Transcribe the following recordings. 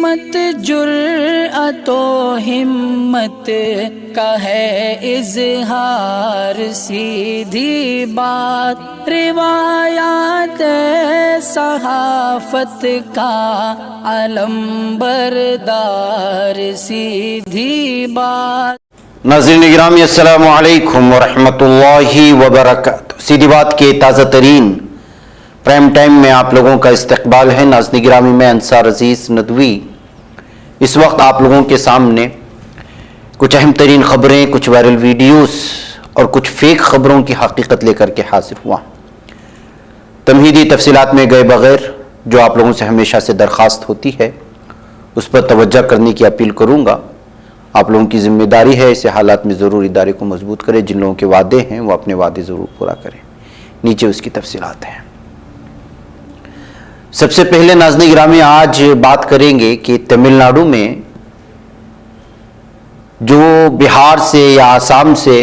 सीमत जुर्अतो हिम्मत का है इजहार, सीधी बात रिवायात सहाफत का अलम बरदार, सीधी बात। नाज़रीन गिरामी अस्सलामु अलैकुम व रहमतुल्लाहि व बरकातुहू। सीधी बात के ताज़ा तरीन प्राइम टाइम में आप लोगों का इस्तकबाल है। नाज़रीन गिरामी, मैं अंसार अजीज़ नदवी इस वक्त आप लोगों के सामने कुछ अहम तरीन ख़बरें, कुछ वायरल वीडियोस और कुछ फेक ख़बरों की हकीकत लेकर के हाजिर हुआ। तमहीदी तफसीलात में गए बगैर जो आप लोगों से हमेशा से दरख्वास्त होती है उस पर तवज्जो करने की अपील करूँगा। आप लोगों की जिम्मेदारी है ऐसे हालात में ज़रूर इदारे को मजबूत करें। जिन लोगों के वादे हैं वो अपने वादे ज़रूर पूरा करें। नीचे उसकी तफसीलात हैं। सबसे पहले नाज़रीन गिरामी, आज बात करेंगे कि तमिलनाडु में जो बिहार से या आसाम से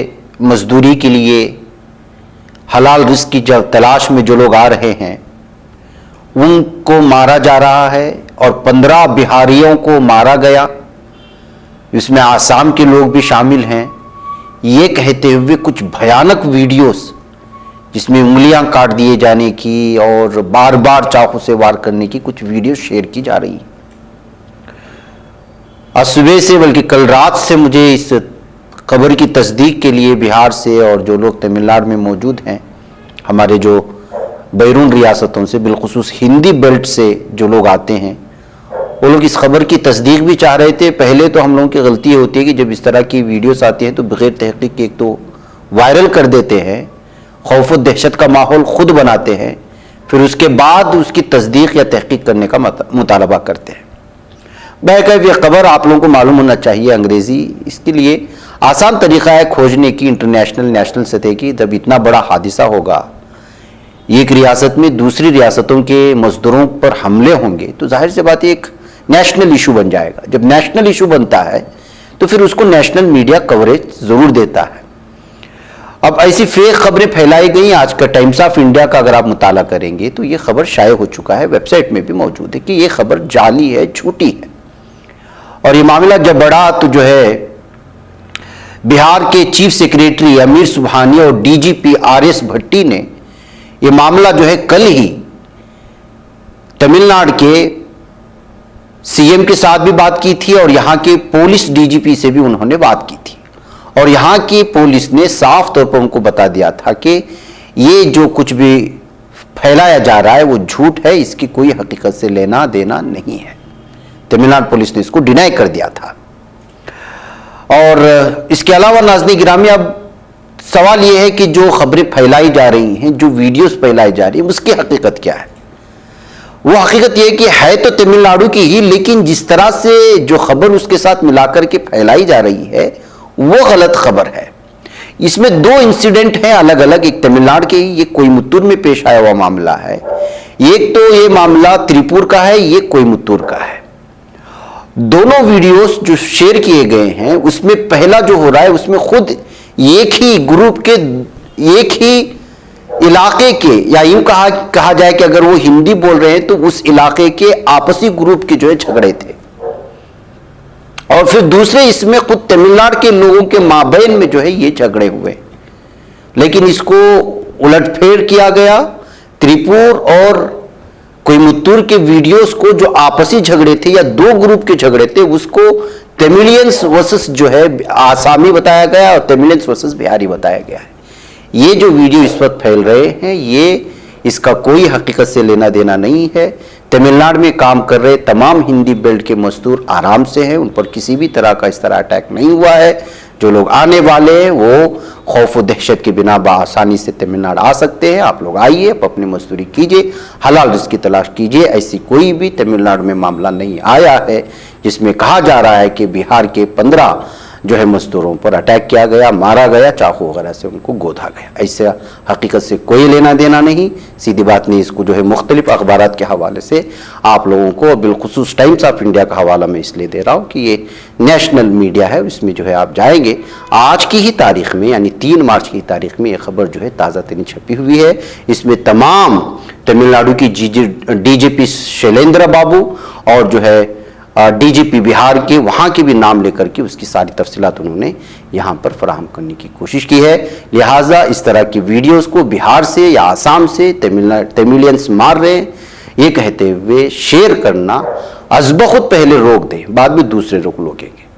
मजदूरी के लिए हलाल रिज़्क़ की जब तलाश में जो लोग आ रहे हैं उनको मारा जा रहा है और 15 बिहारियों को मारा गया, इसमें आसाम के लोग भी शामिल हैं। ये कहते हुए कुछ भयानक वीडियोस जिसमें उंगलियां काट दिए जाने की और बार बार चाकू से वार करने की कुछ वीडियो शेयर की जा रही हैं। आज सुबह से बल्कि कल रात से मुझे इस खबर की तस्दीक के लिए बिहार से और जो लोग तमिलनाडु में मौजूद हैं, हमारे जो बैरून रियासतों से, बिलखुसूस हिंदी बेल्ट से जो लोग आते हैं, वो लोग इस खबर की तस्दीक भी चाह रहे थे। पहले तो हम लोगों की गलती होती है कि जब इस तरह की वीडियोस आती हैं तो बगैर तहकीक के एक तो वायरल कर देते हैं, खौफ और दहशत का माहौल खुद बनाते हैं, फिर उसके बाद उसकी तस्दीक या तहकीक करने का मुतालबा करते हैं। बहरकैफ ये खबर आप लोगों को मालूम होना चाहिए अंग्रेज़ी। इसके लिए आसान तरीक़ा है खोजने की, इंटरनेशनल नेशनल सतह की। जब इतना बड़ा हादिसा होगा, एक रियासत में दूसरी रियासतों के मजदूरों पर हमले होंगे, तो जाहिर सी बात है एक नेशनल इशू बन जाएगा। जब नेशनल इशू बनता है तो फिर उसको नेशनल मीडिया कवरेज ज़रूर देता है। अब ऐसी फेक खबरें फैलाई गई। आज का टाइम्स ऑफ इंडिया का अगर आप मुताला करेंगे तो ये खबर शाये हो चुका है, वेबसाइट में भी मौजूद है कि ये खबर जाली है, झूठी है। और ये मामला जब बढ़ा तो जो है बिहार के चीफ सेक्रेटरी अमीर सुबहानी और डीजीपी आरएस भट्टी ने ये मामला जो है कल ही तमिलनाडु के सीएम के साथ भी बात की थी और यहाँ के पुलिस डीजीपी से भी उन्होंने बात की थी। और यहाँ की पुलिस ने साफ तौर पर उनको बता दिया था कि ये जो कुछ भी फैलाया जा रहा है वो झूठ है, इसकी कोई हकीकत से लेना देना नहीं है। तमिलनाडु पुलिस ने इसको डिनाई कर दिया था। और इसके अलावा नाज़रीन गिरामी, अब सवाल ये है कि जो खबरें फैलाई जा रही हैं, जो वीडियोस फैलाई जा रही हैं, उसकी हकीकत क्या है? वो हकीकत यह कि है तो तमिलनाडु की ही, लेकिन जिस तरह से जो खबर उसके साथ मिलाकर के फैलाई जा रही है वो गलत खबर है। इसमें दो इंसिडेंट हैं अलग अलग, एक तमिलनाडु के ही, ये कोयमुत्तूर में पेश आया हुआ मामला है। एक तो ये मामला त्रिपुर का है, ये कोयमुत्तूर का है। दोनों वीडियोस जो शेयर किए गए हैं उसमें पहला जो हो रहा है उसमें खुद एक ही ग्रुप के, एक ही इलाके के, या यूं कहा जाए कि अगर वो हिंदी बोल रहे हैं तो उस इलाके के आपसी ग्रुप के जो है झगड़े थे। और फिर दूसरे इसमें खुद तमिलनाडु के लोगों के माबैन में जो है ये झगड़े हुए, लेकिन इसको उलटफेर किया गया। त्रिपुर और कोयमुत्तूर के वीडियोस को जो आपसी झगड़े थे या दो ग्रुप के झगड़े थे उसको तमिलियंस वर्सेस जो है आसामी बताया गया और तमिलियंस वर्सेस बिहारी बताया गया है। ये जो वीडियो इस वक्त फैल रहे हैं ये इसका कोई हकीकत से लेना देना नहीं है। तमिलनाडु में काम कर रहे तमाम हिंदी बेल्ट के मजदूर आराम से हैं, उन पर किसी भी तरह का इस तरह अटैक नहीं हुआ है। जो लोग आने वाले हैं वो खौफ व दहशत के बिना आसानी से तमिलनाडु आ सकते हैं। आप लोग आइए, अपनी मजदूरी कीजिए, हलाल रिज़्क़ की तलाश कीजिए। ऐसी कोई भी तमिलनाडु में मामला नहीं आया है जिसमें कहा जा रहा है कि बिहार के 15 जो है मजदूरों पर अटैक किया गया, मारा गया, चाकू वगैरह से उनको गोदा गया। ऐसे हकीकत से कोई लेना देना नहीं। सीधी बात नहीं, इसको जो है मुख्तलिफ अखबारात के हवाले से आप लोगों को, बिलखुसूस टाइम्स ऑफ इंडिया का हवाला मैं इसलिए दे रहा हूँ कि ये नेशनल मीडिया है, इसमें जो है आप जाएंगे आज की ही तारीख में यानी 3 मार्च की तारीख में ये खबर जो है ताज़ा तरीन छपी हुई है। इसमें तमाम तमिलनाडु की डीजीपी शैलेंद्र बाबू और जो है डीजीपी बिहार के, वहां के भी नाम लेकर के उसकी सारी तफसीलात उन्होंने यहां पर फराहम करने की कोशिश की है। लिहाजा इस तरह की वीडियोस को बिहार से या आसाम से तमिलियंस मार रहे हैं ये कहते हुए शेयर करना अज़बख़ुद पहले रोक दें, बाद में दूसरे रोक लोगेंगे।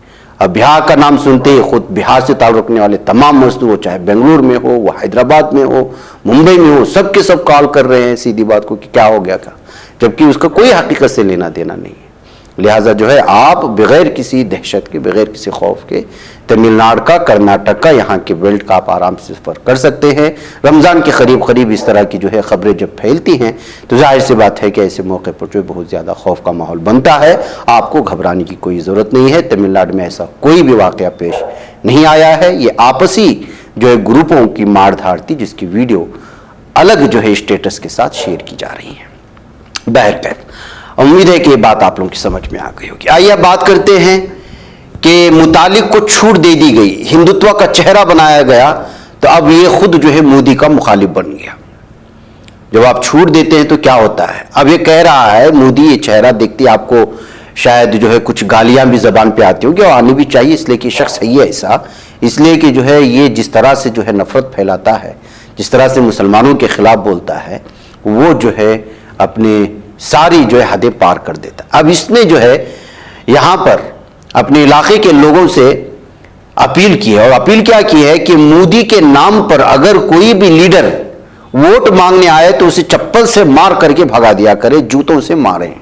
अब बिहार का नाम सुनते ही खुद बिहार से ताल्लुक़ रखने वाले तमाम मजदूर हो, चाहे बेंगलुरु में हो, वो हैदराबाद में हो, मुंबई में हो, सब के सब कॉल कर रहे हैं सीधी बात को कि क्या हो गया का, जबकि उसका कोई हकीकत से लेना देना नहीं है। लिहाजा जो है आप बगैर किसी दहशत के, बगैर किसी खौफ के तमिलनाडु का, कर्नाटक का, यहाँ के बेल्ट का आप आराम से सफर कर सकते हैं। रमज़ान के करीब करीब इस तरह की जो है खबरें जब फैलती हैं तो जाहिर सी बात है कि ऐसे मौके पर जो बहुत ज़्यादा खौफ का माहौल बनता है। आपको घबराने की कोई ज़रूरत नहीं है। तमिलनाडु में ऐसा कोई भी वाक़या पेश नहीं आया है। ये आपसी जो है ग्रुपों की मार धाड़ थी जिसकी वीडियो अलग जो है स्टेटस के साथ शेयर की जा रही है। बहरकैफ उम्मीद है कि ये बात आप लोगों की समझ में आ गई होगी। आइए अब बात करते हैं कि मुतालिक को छूट दे दी गई, हिंदुत्व का चेहरा बनाया गया, तो अब ये खुद जो है मोदी का मुखालिफ बन गया। जब आप छूट देते हैं तो क्या होता है, अब ये कह रहा है मोदी, ये चेहरा देखते आपको शायद जो है कुछ गालियां भी जबान पे आती होगी और आनी भी चाहिए, इसलिए कि शख्स है ये ऐसा, इसलिए कि जो है ये जिस तरह से जो है नफरत फैलाता है, जिस तरह से मुसलमानों के खिलाफ बोलता है, वो जो है अपने सारी जो है हदें पार कर देता है। अब इसने जो है यहां पर अपने इलाके के लोगों से अपील की है, और अपील क्या की है कि मोदी के नाम पर अगर कोई भी लीडर वोट मांगने आए तो उसे चप्पल से मार करके भगा दिया करे, जूतों से मारें।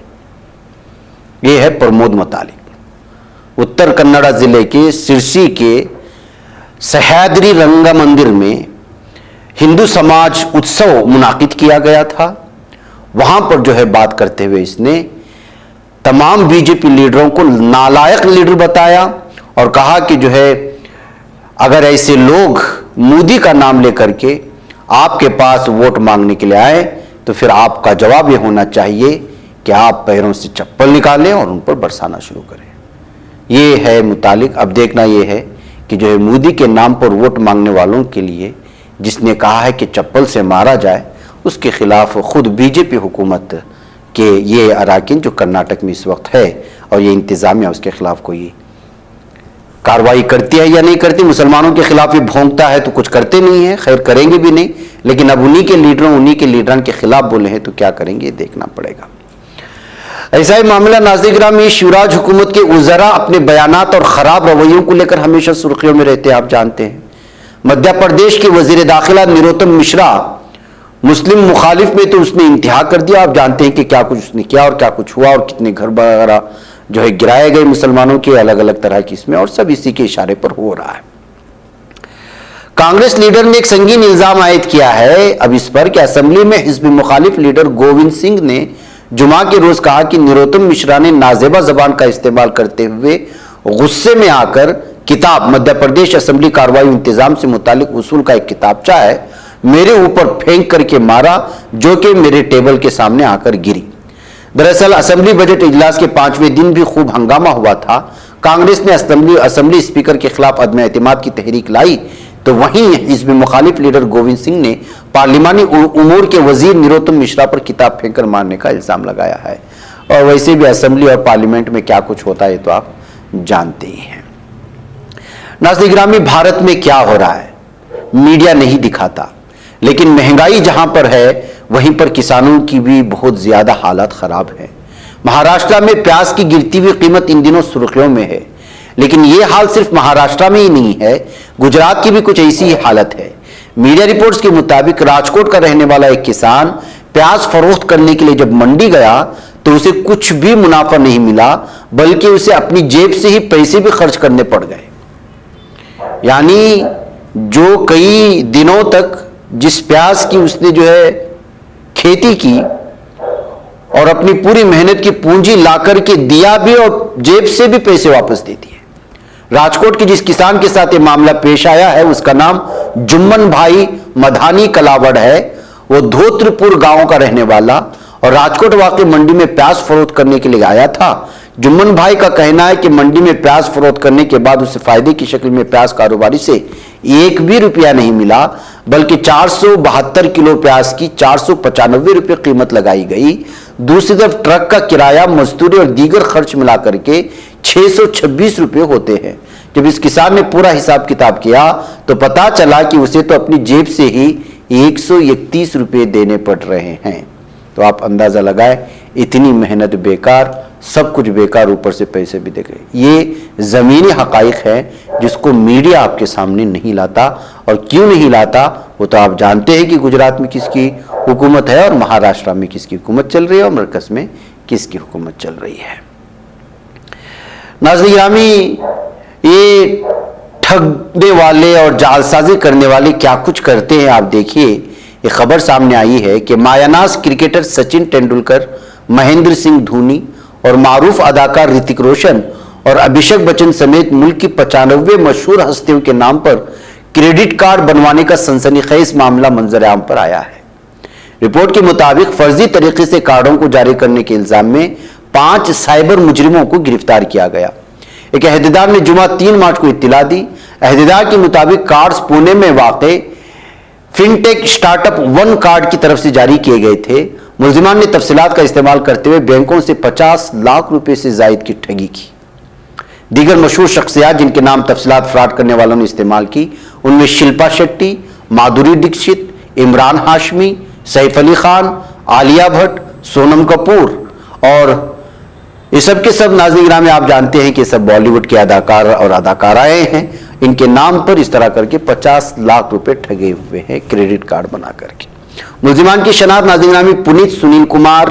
यह है प्रमोद मुतालिक। उत्तर कन्नड़ा जिले के सिरसी के सह्याद्री रंगा मंदिर में हिंदू समाज उत्सव मुनाकिद किया गया था। वहां पर जो है बात करते हुए इसने तमाम बीजेपी लीडरों को नालायक लीडर बताया और कहा कि जो है अगर ऐसे लोग मोदी का नाम लेकर के आपके पास वोट मांगने के लिए आए तो फिर आपका जवाब यह होना चाहिए कि आप पैरों से चप्पल निकालें और उन पर बरसाना शुरू करें। ये है मुतालिक। अब देखना यह है कि जो है मोदी के नाम पर वोट मांगने वालों के लिए जिसने कहा है कि चप्पल से मारा जाए, उसके खिलाफ खुद बीजेपी हुकूमत के ये अराकीन जो कर्नाटक में इस वक्त है और ये इंतजामिया उसके खिलाफ कोई कार्रवाई करती है या नहीं करती। मुसलमानों के खिलाफ ये भोंकता है तो कुछ करते नहीं है, खैर करेंगे भी नहीं, लेकिन अब उन्हीं के लीडरों, उन्हीं के लीडरान के खिलाफ बोले हैं तो क्या करेंगे देखना पड़ेगा। ऐसा ही मामला नाज़िर में शिवराज हुकूमत के उज़रा अपने बयानात और खराब रवैयों को लेकर हमेशा सुर्खियों में रहते हैं, आप जानते हैं। मध्य प्रदेश के वजीर दाखिला निरोत्तम मिश्रा मुस्लिम मुखालिफ में तो उसने इंतहा कर दिया। आप जानते हैं कि क्या कुछ उसने किया और क्या कुछ हुआ और कितने घर वगैरह जो है गिराए गए मुसलमानों के, अलग अलग तरह की इसमें, और सब इसी के इशारे पर हो रहा है। कांग्रेस लीडर ने एक संगीन इल्जाम आयद किया है अब इस पर कि असेंबली में हिज़्ब मुखालिफ लीडर गोविंद सिंह ने जुमा के रोज कहा कि निरोत्तम मिश्रा ने नाजेबा जबान का इस्तेमाल करते हुए गुस्से में आकर किताब मध्य प्रदेश असेंबली कार्रवाई इंतजाम से मुतालिक उसूल का एक किताबचा है मेरे ऊपर फेंक करके मारा, जो कि मेरे टेबल के सामने आकर गिरी। दरअसल असेंबली बजट इजलास के 5वें दिन भी खूब हंगामा हुआ था। कांग्रेस ने असेंबली स्पीकर के खिलाफ अदम एतमाद की तहरीक लाई तो वहीं हिज़्ब मुखालिफ लीडर गोविंद सिंह ने पार्लिमानी उमूर के वजीर निरोत्तम मिश्रा पर किताब फेंककर मारने का इल्जाम लगाया है। और वैसे भी असेंबली और पार्लियामेंट में क्या कुछ होता है तो आप जानते ही हैं। नाज़रीन गिरामी, भारत में क्या हो रहा है मीडिया नहीं दिखाता, लेकिन महंगाई जहां पर है वहीं पर किसानों की भी बहुत ज्यादा हालत खराब है। महाराष्ट्र में प्याज की गिरती हुई कीमत इन दिनों सुर्खियों में है, लेकिन यह हाल सिर्फ महाराष्ट्र में ही नहीं है, गुजरात की भी कुछ ऐसी ही हालत है। मीडिया रिपोर्ट्स के मुताबिक राजकोट का रहने वाला एक किसान प्याज फरोख्त करने के लिए जब मंडी गया तो उसे कुछ भी मुनाफा नहीं मिला, बल्कि उसे अपनी जेब से ही पैसे भी खर्च करने पड़ गए। यानी जो कई दिनों तक जिस प्याज की उसने जो है खेती की और अपनी पूरी मेहनत की पूंजी लाकर के दिया भी और जेब से भी पैसे वापस दे दिए। राजकोट के जिस किसान के साथ ये मामला पेश आया है उसका नाम जुम्मन भाई मधानी कलावड़ है। वो धोत्रपुर गांव का रहने वाला और राजकोट वाकई मंडी में प्याज फरोख्त करने के लिए आया था। जुम्मन भाई का कहना है कि मंडी में प्याज फरोख्त करने के बाद उसे फायदे की शक्ल में प्याज कारोबारी से 1 भी रुपया नहीं मिला, बल्कि 472 किलो प्याज की 495 रुपये कीमत लगाई गई। दूसरी तरफ ट्रक का किराया, मजदूरी और दीगर खर्च मिलाकर के 626 रुपये होते हैं। जब इस किसान ने पूरा हिसाब किताब किया तो पता चला कि उसे तो अपनी जेब से ही 131 रुपये देने पड़ रहे हैं। तो आप अंदाजा लगाएं, इतनी मेहनत बेकार, सब कुछ बेकार, ऊपर से पैसे भी दे गए। ये जमीनी हकाइक है जिसको मीडिया आपके सामने नहीं लाता। और क्यों नहीं लाता वो तो आप जानते हैं कि गुजरात में किसकी हुकूमत है और महाराष्ट्र में किसकी हुकूमत चल रही है और मरकज में किसकी हुकूमत चल रही है। नाज़रीन गिरामी, ये ठगने वाले और जालसाजी करने वाले क्या कुछ करते हैं आप देखिए। ये खबर सामने आई है कि मायानाज क्रिकेटर सचिन तेंदुलकर, महेंद्र सिंह धोनी और मारूफ अदाकार ऋतिक रोशन और अभिषेक बच्चन समेत मुल्क की 95 मशहूर हस्तियों के नाम पर क्रेडिट कार्ड बनवाने का सनसनीखेज मामला मंजर आम पर आया है। रिपोर्ट के मुताबिक फर्जी तरीके से कार्डों को जारी करने के इल्जाम में 5 साइबर मुजरिमों को गिरफ्तार किया गया। एक अहदेदार ने जुमा 3 मार्च को इत्तिला दी। अहदेदार के मुताबिक कार्ड्स पुणे में वाक़े फिनटेक स्टार्टअप वन कार्ड की तरफ से जारी किए गए थे। मुलजिमान ने तफसीलात का इस्तेमाल करते हुए बैंकों से 50 लाख रुपए से जायद की ठगी की। दीगर मशहूर शख्सियात जिनके नाम तफसीलात फ्रॉड करने वालों ने इस्तेमाल की, उनमें शिल्पा शेट्टी, माधुरी दीक्षित, इमरान हाशमी, सैफ अली खान, आलिया भट्ट, सोनम कपूर और ये सब के सब नाज़रीन गिरामी आप जानते हैं कि सब बॉलीवुड के अदाकार और अदाकाराएं हैं। इनके नाम पर इस तरह करके 50 लाख रुपए ठगे हुए हैं क्रेडिट कार्ड बना करके। मुलजिमान की शनाख्त नाज़रीन गिरामी पुनीत, सुनील कुमार,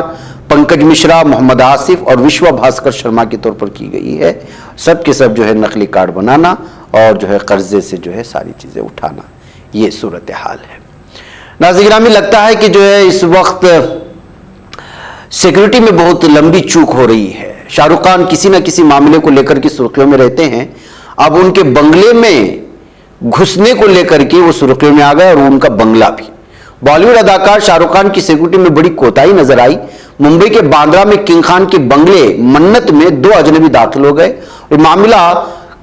पंकज मिश्रा, मोहम्मद आसिफ और विश्व भास्कर शर्मा के तौर पर की गई है। सब के सब जो है नकली कार्ड बनाना और जो है कर्जे से जो है सारी चीजें उठाना, ये सूरत हाल है। नाज़रीन गिरामी, लगता है कि जो है इस वक्त सिक्योरिटी में बहुत लंबी चूक हो रही है। शाहरुख खान किसी न किसी मामले को लेकर के सुर्खियों में रहते हैं। अब उनके बंगले में घुसने को लेकर के वो सुर्खियों में आ गए और उनका बंगला भी। बॉलीवुड अदाकार शाहरुख खान की सिक्योरिटी में बड़ी कोताही नजर आई। मुंबई के बांद्रा में किंग खान के बंगले मन्नत में 2 अजनबी दाखिल हो गए। और मामला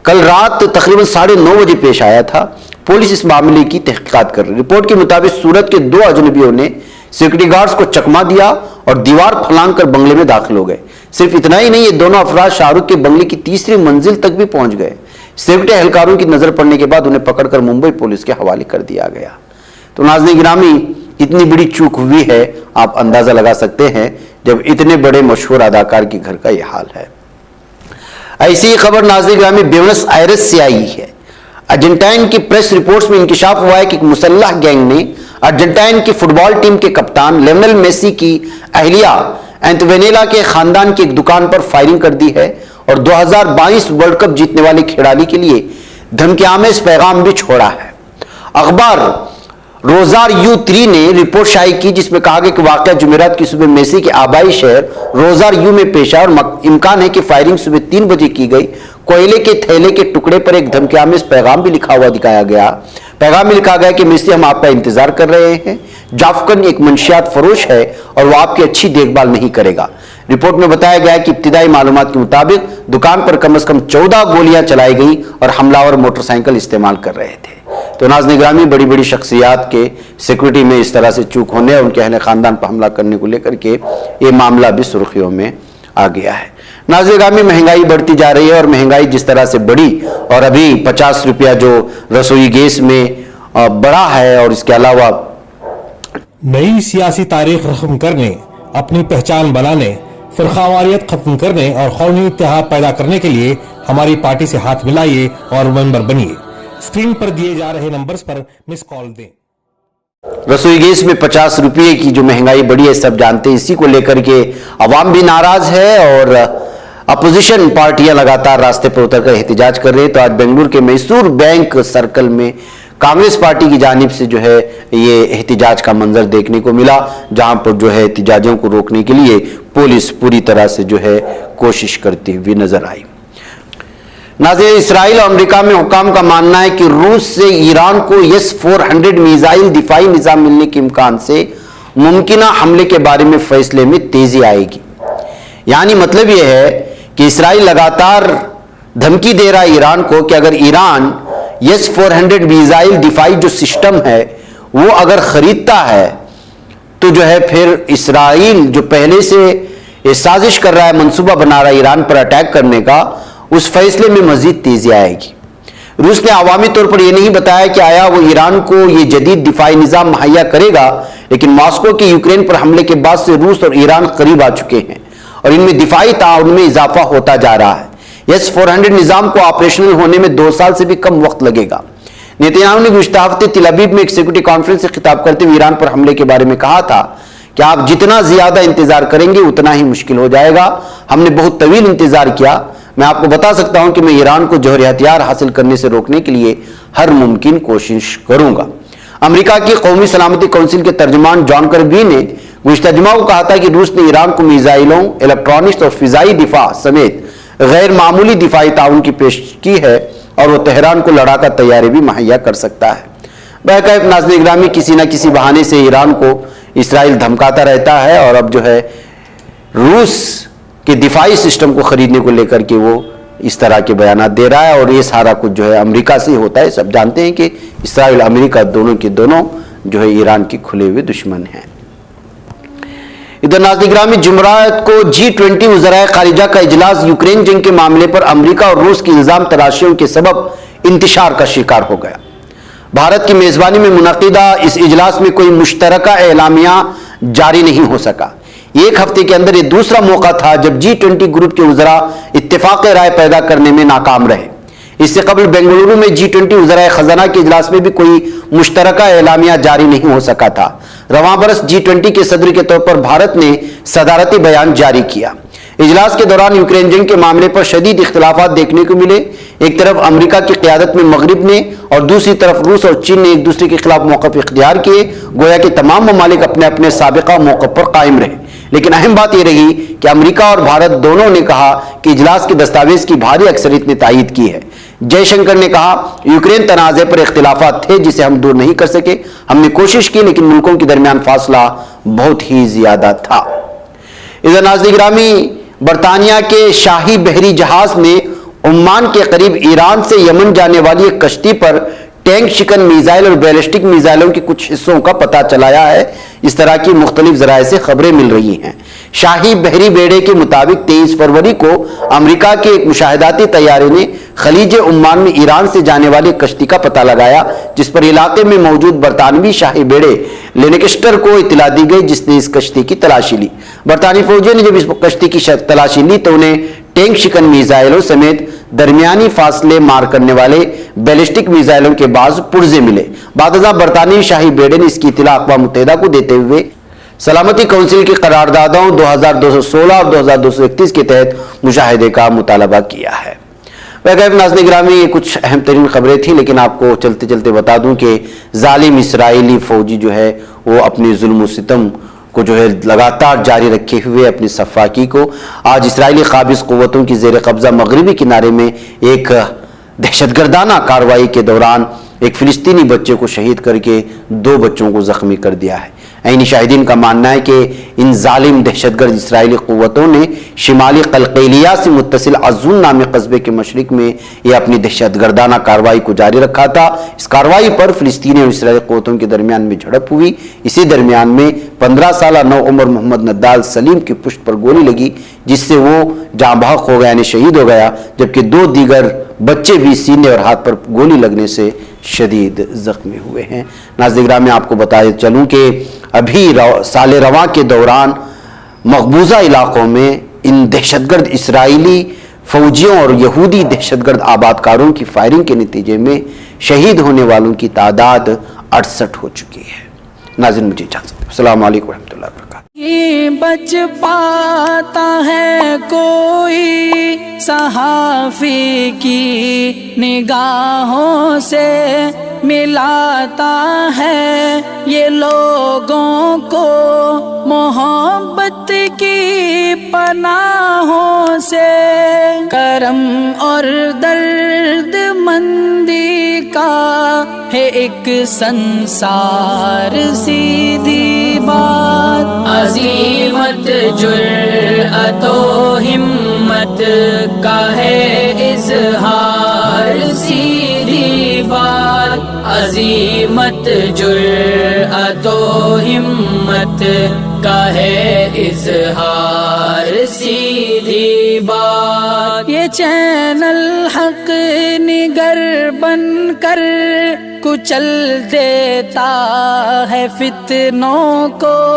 कल रात तकरीबन 9:30 बजे पेश आया था। पुलिस इस मामले की तहकीकात कर रही। रिपोर्ट के मुताबिक सूरत के 2 अजनबियों ने सिक्योरिटी गार्ड्स को चकमा दिया और दीवार फलांग कर बंगले में दाखिल हो गए। सिर्फ इतना ही नहीं, ये दोनों अफराद शाहरुख के बंगले की 3री मंजिल तक भी पहुंच गए। सिक्योरिटी एहलकारों की नजर पड़ने के बाद उन्हें पकड़कर मुंबई पुलिस के हवाले कर दिया गया। तो नाज़रीन गिरामी, इतनी बड़ी चूक हुई है, आप अंदाजा लगा सकते हैं जब इतने बड़े मशहूर अदाकार के घर का यह हाल है। ऐसी ही खबर नाज़रीन गिरामी ब्यूनस आयरेस से आई है। अर्जेंटाइन की प्रेस रिपोर्ट्स में इंकिशाफ हुआ है कि एक मुसल्लह गैंग ने अर्जेंटाइन की फुटबॉल टीम के कप्तान लियोनेल मेसी की अहलिया एंटोनेला के खानदान की एक दुकान पर फायरिंग कर दी है और 2022 वर्ल्ड कप जीतने वाले खिलाड़ी के लिए धमकियामेज पैगाम भी छोड़ा है। अखबार रोजारियो 3 ने रिपोर्ट शाये की जिसमें कहा गया कि वाकया जुमेरात की सुबह मेसी के आबाई शहर रोजारियो में पेश आया और इम्कान है कि फायरिंग सुबह 3 बजे की गई। कोयले के थैले के टुकड़े पर एक धमकियामेज पैगाम भी लिखा हुआ दिखाया गया। पैगाम में लिखा गया कि मेसी, हम आपका इंतजार कर रहे हैं। जाफकन एक मंशियात फरोश है और वह आपकी अच्छी देखभाल नहीं करेगा। रिपोर्ट में बताया गया कि इब्तिदाई मालूमात के मुताबिक दुकान पर कम से कम 14 गोलियां चलाई गई और हमलावर मोटरसाइकिल इस्तेमाल कर रहे थे। तो नाज़रीन गिरामी, बड़ी बड़ी शख्सियात के सिक्योरिटी में इस तरह से चूक होने और उनके अहले खानदान पर हमला करने को लेकर के ये मामला भी सुर्खियों में आ गया है। नाज़रीन गिरामी, महंगाई बढ़ती जा रही है और महंगाई जिस तरह से बढ़ी और अभी 50 रुपया जो रसोई गैस में बढ़ा है और इसके अलावा नई सियासी तारीख रस्म करने, अपनी पहचान बनाने, फिरकावारियत खत्म करने और कौमी इत्तेहाद पैदा करने के लिए हमारी पार्टी से हाथ मिलाइए और मेंबर बनिए। स्क्रीन पर दिए जा रहे नंबर्स पर मिस कॉल दें। रसोई गैस में 50 रुपये की जो महंगाई बढ़ी है सब जानते हैं। इसी को लेकर के अवाम भी नाराज है और अपोजिशन पार्टियां लगातार रास्ते पर उतरकर एहतजाज कर रही है। तो आज बेंगलुरु के मैसूर बैंक सर्कल में कांग्रेस पार्टी की जानिब से जो है ये एहतजाज का मंजर देखने को मिला, जहां पर जो है एहतजाजियों को रोकने के लिए पुलिस पूरी तरह से जो है कोशिश करती हुई नजर आई। नाज़रीन, इसराइल और अमेरिका में हुकाम का मानना है कि रूस से ईरान को S-400 मिसाइल दिफाई निजाम मिलने के इम्कान से मुमकिना हमले के बारे में फैसले में तेजी आएगी। यानी मतलब यह है कि इसराइल लगातार धमकी दे रहा है ईरान को कि अगर ईरान S-400 मिसाइल डिफाई जो सिस्टम है वो अगर खरीदता है तो जो है फिर इसराइल जो पहले से ये साजिश कर रहा है, मंसूबा बना रहा है ईरान पर अटैक करने का, उस फैसले में मजीद तेजी आएगी। रूस ने अवामी तौर पर यह नहीं बताया कि आया वो ईरान को ये जदीद दिफाई निज़ाम मुहैया करेगा, लेकिन मॉस्को के यूक्रेन पर हमले के बाद से रूस और ईरान करीब आ चुके हैं और इनमें दिफाई ताउन में इजाफा होता जा रहा है। S-400 निज़ाम को ऑपरेशनल होने में 2 साल से भी कम वक्त लगेगा। नेतन्याहू ने गुज़श्ता हफ्ते तेल अवीव में एक सिक्योरिटी कॉन्फ्रेंस से खिताब करते हुए ईरान पर हमले के बारे में कहा था कि आप जितना ज्यादा इंतजार करेंगे उतना ही मुश्किल हो जाएगा। हमने बहुत तवील इंतजार किया। मैं आपको बता सकता हूं कि मैं ईरान को जौहरी हथियार हासिल करने से रोकने के लिए हर मुमकिन कोशिश करूंगा। अमेरिका की कौमी सलामती काउंसिल के तर्जुमान जॉन कर्बी ने गुज़श्ता जुमा को कहा था कि रूस ने ईरान को मिसाइलों, इलेक्ट्रॉनिक्स और फिजाई दिफा समेत गैर मामूली दिफाई ताउन की पेश की है और वो तेहरान को लड़ाका तैयारी भी मुहैया कर सकता है। बहरकैफ नाज़रीन गिरामी, किसी न किसी बहाने से ईरान को इसराइल धमकाता रहता है और अब जो है रूस के दिफाई सिस्टम को खरीदने को लेकर के वो इस तरह के बयान दे रहा है और ये सारा कुछ जो है अमेरिका से होता है। सब जानते हैं कि इसराइल अमेरिका दोनों के दोनों जो है ईरान के खुले हुए दुश्मन हैं। इधर नाज़रीन गिरामी, जुमरात को G20 वज़राए खारिजा का इजलास यूक्रेन जंग के मामले पर अमेरिका और रूस की इल्जाम तराशियों के सबब इंतशार का शिकार हो गया। भारत की मेजबानी में मुनक़िदा इस इजलास में कोई मुश्तरका एलामिया जारी नहीं हो सका। एक हफ्ते के अंदर ये दूसरा मौका था जब G20 ग्रुप के वज़रा इत्तेफाक़ राय पैदा करने में नाकाम रहे। इससे कबल बेंगलुरु में G20 वज़राए खजाना के इजलास में भी कोई मुश्तरका एलामिया जारी नहीं हो सका था। रवां बरस G20 के सदर के तौर पर भारत ने सदारती बयान जारी किया। इजलास के दौरान यूक्रेन जंग के मामले पर शदीद इख्तिलाफात देखने को मिले। एक तरफ अमेरिका की क़यादत में मगरिब ने और दूसरी तरफ रूस और चीन ने एक दूसरे के खिलाफ मौक़िफ़ इख्तियार किए। गोया कि तमाम ममालिक अपने अपने साबिक़ा मौक़िफ़ पर कायम रहे। लेकिन अहम बात यह रही कि अमेरिका और भारत दोनों ने कहा कि इजलास के दस्तावेज की भारी अक्सरियत ने तायीद की है। जयशंकर ने कहा, यूक्रेन तनाज़े पर इख्तिलाफात थे जिसे हम दूर नहीं कर सके। हमने कोशिश की लेकिन मुल्कों के दरमियान फासला बहुत ही ज्यादा था। इधर नाज़रीन गिरामी, बरतानिया के शाही बहरी जहाज ने ओमान के करीब ईरान से यमन जाने वाली एक कश्ती पर टैंक शिकन मिसाइल और बैलिस्टिक मिसाइलों के कुछ हिस्सों का पता चलाया है। इस तरह की मुख्तलिफ जराए से खबरें मिल रही हैं। शाही बहरी बेड़े के मुताबिक 23 फरवरी को अमेरिका के एक मुशाहिदाती तैयारे ने खलीज उम्मान में ईरान से जाने वाली कश्ती का पता लगाया, जिस पर इलाके में मौजूद बरतानवी शाही बेड़े लेनेक्स्टर को इतला दी गई, जिसने इस कश्ती की तलाशी ली। बरतानी फौजियों ने जब इस कश्ती की तलाशी ली तो उन्हें टैंक शिकन मिसाइलों समेत दरमियानी फासले मार करने वाले बैलिस्टिक मिसाइलों के बाज़ पुर्जे मिले। बादशाह बरतानी शाही बेड़े ने इसकी इत्तला अक़वाम मुत्तहिदा को देते हुए सलामती काउंसिल की करारदादों 2216 और 2231 के तहत मुशाहिदे का मुतालबा किया है। वैसे नाज़रीन गिरामी, ये कुछ अहम तरीन खबरें थी, लेकिन आपको चलते चलते बता दूं कि जालिम इसराइली फौजी जो है वो अपनी जुल्म व सितम को जो है लगातार जारी रखे हुए अपनी सफ़ाकी को आज इसराइली काबिज़ क़ुव्वतों की ज़ेर कब्ज़ा मगरबी किनारे में एक दहशतगर्दाना कार्रवाई के दौरान एक फ़िलिस्तीनी बच्चे को शहीद करके 2 बच्चों को ज़ख्मी कर दिया है। ऐनी शाहिदीन का मानना है कि इन जालिम दहशतगर्द इसराइली क़ुव्वतों ने शिमाली कलक़ेलिया से मुत्तसिल अज़ून नामी कस्बे के मशरिक में यह अपनी दहशतगर्दाना कार्रवाई को जारी रखा था। इस कार्रवाई पर फ़िलिस्तीनी और इसराइली क़ुव्वतों के दरमियान में झड़प हुई। इसी दरमियान में 15 साल नौ उम्र मोहम्मद नद्दाल सलीम की पुष्ट पर गोली लगी, जिससे वो जाँ बहक हो गया, यानी शहीद हो गया, जबकि 2 दीगर बच्चे भी सीने और हाथ पर गोली लगने से शदीद जख्मी हुए हैं। नाज़रीन गिरामी, आपको बताए चलूँ कि अभी साल रवां के दौरान मकबूजा इलाकों में इन दहशतगर्द इसराइली फौजियों और यहूदी दहशतगर्द आबादकारों की फायरिंग के नतीजे में शहीद होने वालों की तादाद 68 हो चुकी है। नाज़रीन, मुझे इजाज़त दीजिए। अस्सलाम वालेकुम रहमतुल्लाहि व बरकातहू। बच पाता है कोई सहाफ़ी की निगाहों से, मिलाता है ये लोगों को मोहब्बत की पनाहों से। करम और दर्दमंदी का है एक संसार, सीधी बात। अज़ीमत जुर्अतो हिम्मत का है इजहार, सीधी बात अजीमत जुर्अतो हिम्मत का है इजहार, सीधी बात। ये चैनल हक निगर बनकर कुचल देता है फितनों को।